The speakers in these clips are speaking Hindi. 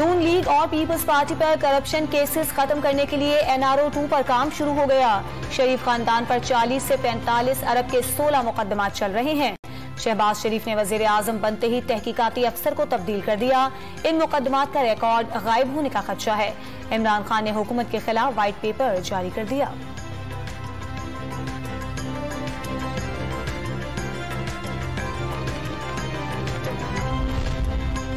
नून लीग और पीपल्स पार्टी पर करप्शन केसेस खत्म करने के लिए NRO 2 पर काम शुरू हो गया। शरीफ खानदान पर 40 से 45 अरब के 16 मुकदमात चल रहे हैं। शहबाज शरीफ ने वजीर आजम बनते ही तहकीकाती अफसर को तब्दील कर दिया। इन मुकदमात का रिकॉर्ड गायब होने का खदशा है। इमरान खान ने हुकूमत के खिलाफ व्हाइट पेपर जारी कर दिया।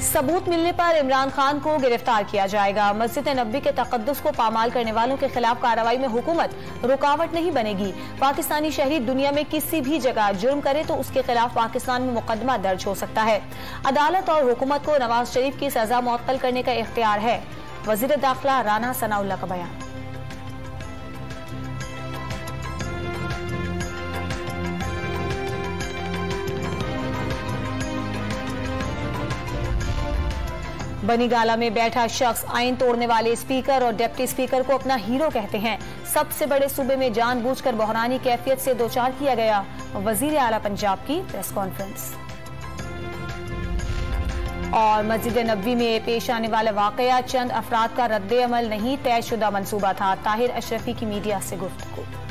सबूत मिलने पर इमरान खान को गिरफ्तार किया जाएगा। मस्जिद नबी के तकद्दुस को पामाल करने वालों के खिलाफ कार्रवाई में हुकूमत रुकावट नहीं बनेगी। पाकिस्तानी शहरी दुनिया में किसी भी जगह जुर्म करे तो उसके खिलाफ पाकिस्तान में मुकदमा दर्ज हो सकता है। अदालत और हुकूमत को नवाज शरीफ की सजा मुअत्तल करने का इख्तियार है। वजीर दाखिला राना सनाउल्लाह का बयान। बनीगाला में बैठा शख्स आईन तोड़ने वाले स्पीकर और डिप्टी स्पीकर को अपना हीरो कहते हैं। सबसे बड़े सूबे में जानबूझकर बहरानी कैफियत से दो चार किया गया। वजीर आला पंजाब की प्रेस कॉन्फ्रेंस। और मस्जिद नबवी में पेश आने वाला वाकया चंद अफराद का रद्द अमल नहीं, तय शुदा मंसूबा था। ताहिर अशरफी की मीडिया से गुफ्तगू।